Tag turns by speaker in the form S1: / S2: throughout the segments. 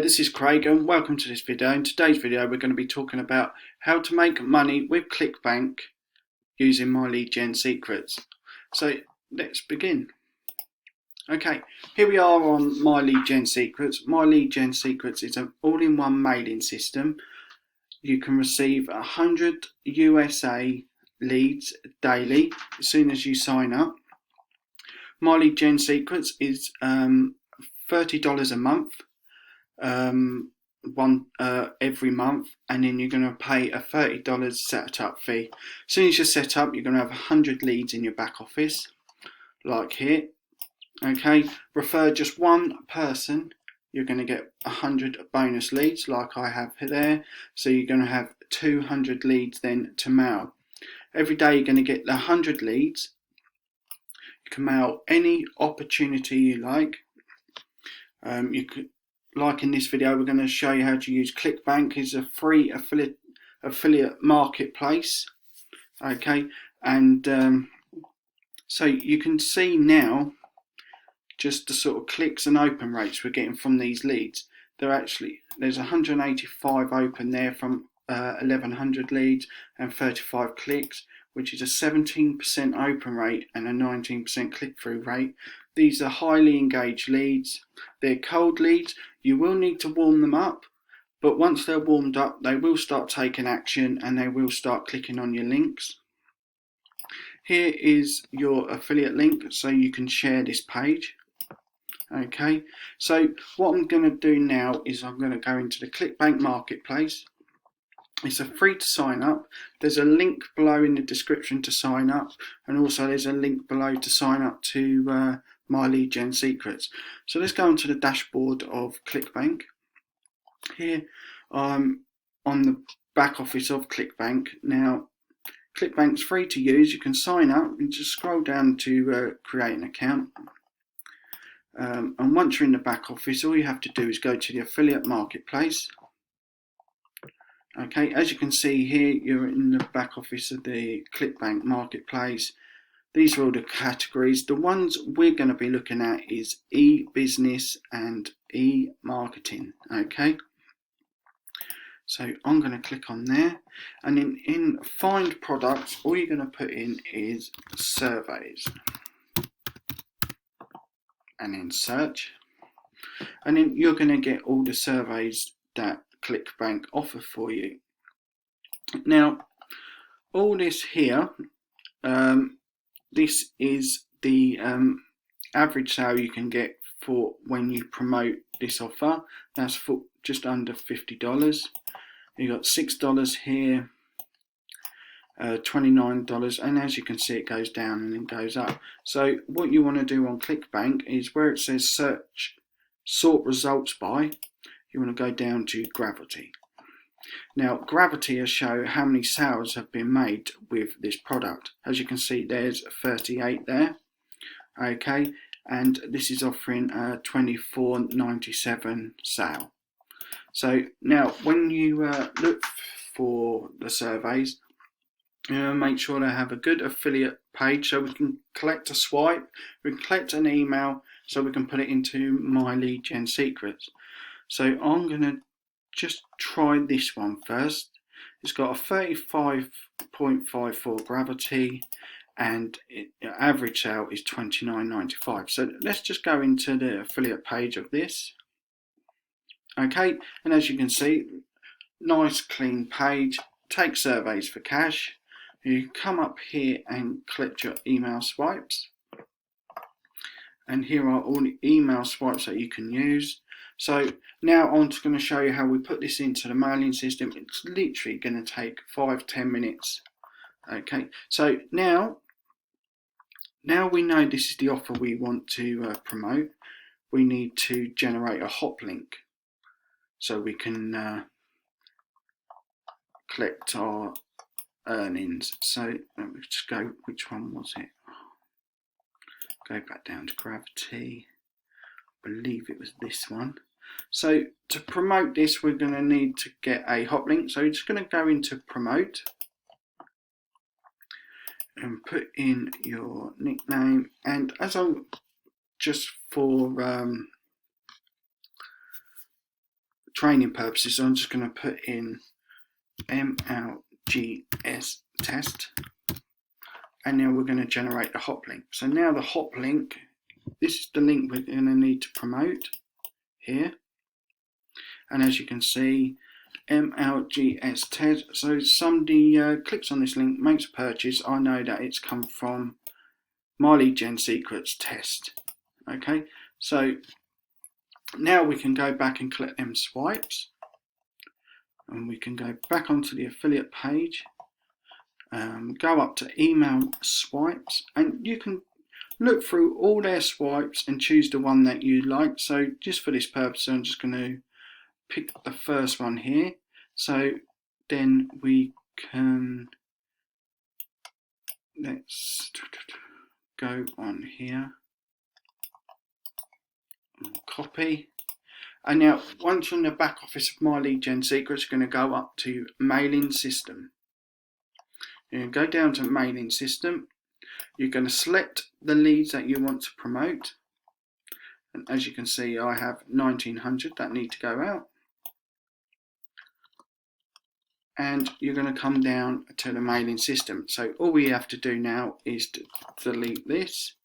S1: This is Craig and welcome to this video. In today's video we're going to be talking about how to make money with Clickbank using My Lead Gen Secrets. So let's begin. Okay, here we are on My Lead Gen Secrets. My Lead Gen Secrets is an all-in-one mailing system. You can receive 100 USA leads daily as soon as you sign up. My Lead Gen Secrets is $30 a month. Every month, and then you're going to pay a $30 setup fee. As soon as you're set up, you're going to have 100 leads in your back office, like here. Okay, refer just one person, you're going to get 100 bonus leads, like I have there. So you're going to have 200 leads then to mail. Every day you're going to get the 100 leads. You can mail any opportunity you like. Like in this video, we're going to show you how to use Clickbank. It's a free affiliate marketplace. Okay, and so you can see now just the sort of clicks and open rates we're getting from these leads. There's 185 open there from 1100 leads and 35 clicks, which is a 17% open rate and a 19% click-through rate. These are highly engaged leads. They're cold leads. You will need to warm them up, but once they're warmed up, they will start taking action and they will start clicking on your links. Here is your affiliate link so you can share this page. Okay, so what I'm going to do now is I'm going to go into the Clickbank marketplace. It's a free to sign up. There's a link below in the description to sign up, and also there's a link below to sign up to My Lead Gen Secrets. So let's go onto the dashboard of Clickbank. Here I'm on the back office of Clickbank. Now Clickbank's free to use. You can sign up and just scroll down to create an account. And once you're in the back office, all you have to do is go to the affiliate marketplace. Okay, as you can see here, you're in the back office of the Clickbank marketplace. These are all the categories. The ones we're going to be looking at is e-business and e-marketing. Okay, so I'm going to click on there, and in find products, all you're going to put in is surveys, and then search, and then you're going to get all the surveys that Clickbank offer for you. Now all this here, this is the average sale you can get for when you promote this offer. That's for just under $50. You got $6 here, $29, and as you can see it goes down and then goes up. So what you want to do on Clickbank is where it says search sort results by, you want to go down to gravity. Now gravity will show how many sales have been made with this product. As you can see, there's 38 there. Okay, and this is offering a $24.97 sale. So now when you look for the surveys, make sure they have a good affiliate page so we can collect a swipe, we can collect an email, so we can put it into My Lead Gen Secrets. So I'm going to just try this one first. It's got a 35.54 gravity, and average sale is $29.95. So let's just go into the affiliate page of this. Okay, and as you can see, nice clean page. Take surveys for cash. You come up here and collect your email swipes, and here are all the email swipes that you can use. So now I'm just going to show you how we put this into the mailing system. It's literally going to take 5-10 minutes. Okay, so now we know this is the offer we want to promote. We need to generate a hop link so we can collect our earnings. So let me just go, which one was it? Go back down to gravity. I believe it was this one. So to promote this, we're going to need to get a hop link. So we're just going to go into promote and put in your nickname. And as I'm just for training purposes, so I'm just going to put in MLGS test, and now we're going to generate the hop link. So now the hop link, this is the link we're going to need to promote here, and as you can see, MLGS test. So somebody clicks on this link, makes a purchase. I know that it's come from My Lead Gen Secrets test. Okay, so now we can go back and click them swipes, and we can go back onto the affiliate page, go up to email swipes, and you can look through all their swipes and choose the one that you like. So just for this purpose, I'm just going to pick the first one here. So then we can, let's go on here and copy. And now once you're in the back office of My Lead Gen Secrets, you're going to go up to mailing system. You're going to go down to mailing system. You're going to select the leads that you want to promote. And as you can see, I have 1900 that need to go out. And you're going to come down to the mailing system. So all we have to do now is to delete this,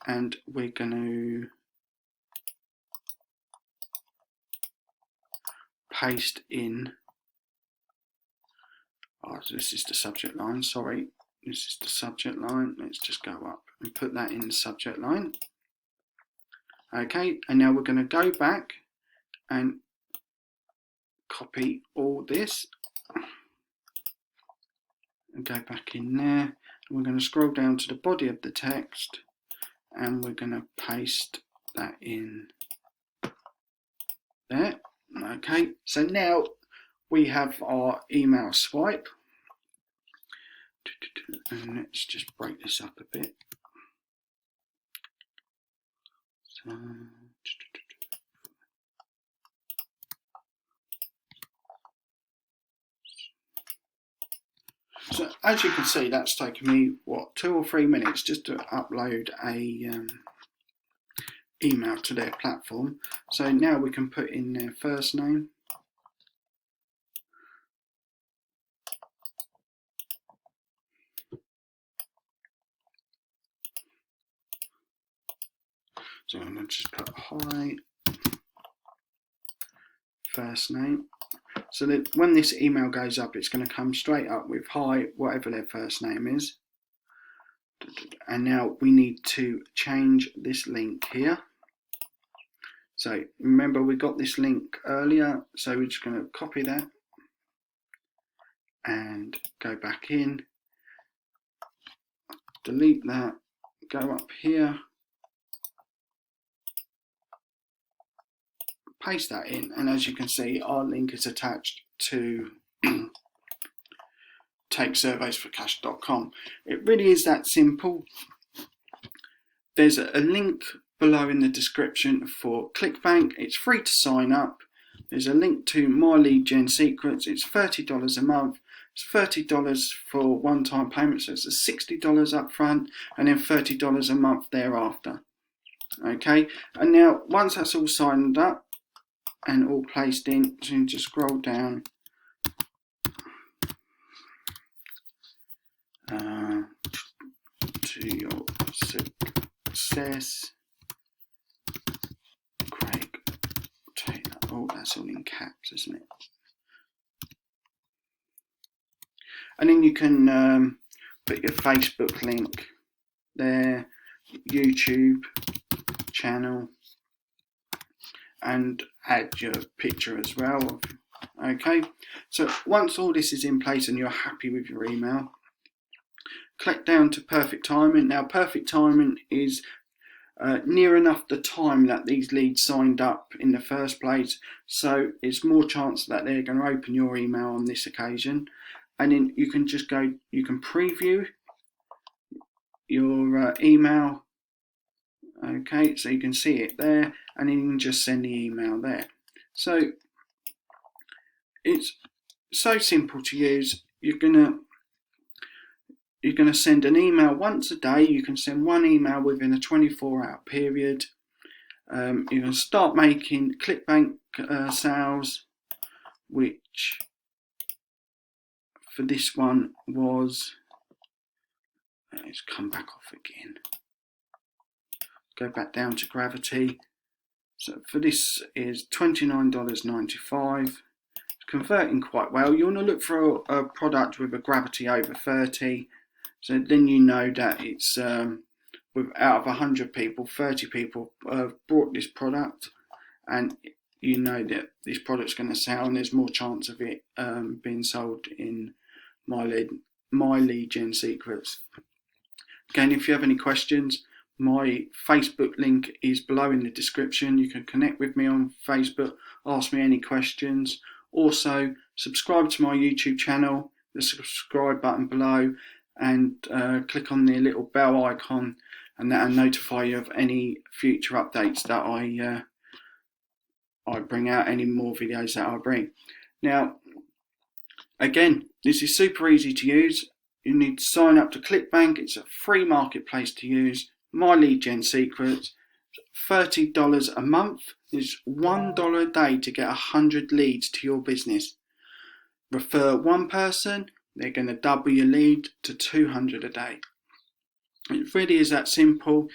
S1: and we're going to paste in, oh, this is the subject line, sorry, this is the subject line. Let's just go up and put that in the subject line. Okay, and now we're going to go back and copy all this and go back in there, and we're going to scroll down to the body of the text, and we're going to paste that in there. Okay, so now we have our email swipe, and let's just break this up a bit. So as you can see, that's taken me, what, 2 or 3 minutes just to upload a email to their platform. So now we can put in their first name, so I'm going to just put hi, first name, so that when this email goes up, it's going to come straight up with hi, whatever their first name is. And now we need to change this link here. So remember, we got this link earlier, so we're just going to copy that and go back in, delete that, go up here, paste that in, and as you can see, our link is attached to takesurveysforcash.com. It really is that simple. There's a link below in the description for Clickbank. It's free to sign up. There's a link to My Lead Gen Secrets. It's $30 a month. It's $30 for one-time payment, so it's a $60 up front and then $30 a month thereafter. Okay, and now once that's all signed up and all placed in, so you just scroll down to your success, Craig Taylor. Oh, that's all in caps, isn't it? And then you can put your Facebook link there, YouTube channel, and add your picture as well. Okay, so once all this is in place and you're happy with your email, click down to perfect timing. Now perfect timing is near enough the time that these leads signed up in the first place, so it's more chance that they're going to open your email on this occasion. And then you can just go, you can preview your email, okay, so you can see it there, and then you can just send the email there. So it's so simple to use. You're gonna send an email once a day. You can send one email within a 24-hour period, You can start making Clickbank sales, which for this one was, let's come back off again, go back down to gravity. So for this is $29.95. Converting quite well. You want to look for a product with a gravity over 30, so then you know that it's with out of 100 people, 30 people bought this product, and you know that this product's going to sell, and there's more chance of it being sold in my lead gen secrets. Again, if you have any questions, my Facebook link is below in the description. You can connect with me on Facebook, ask me any questions. Also, subscribe to my YouTube channel, the subscribe button below, and click on the little bell icon, and that'll notify you of any future updates that I bring out, any more videos that I bring. Now, again, this is super easy to use. You need to sign up to Clickbank. It's a free marketplace to use. My lead gen secrets. $30 a month is $1 a day to get 100 leads to your business. Refer one person, they're going to double your lead to 200 a day. It really is that simple.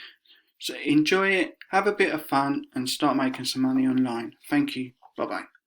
S1: So enjoy it, have a bit of fun, and start making some money online. Thank you. Bye bye.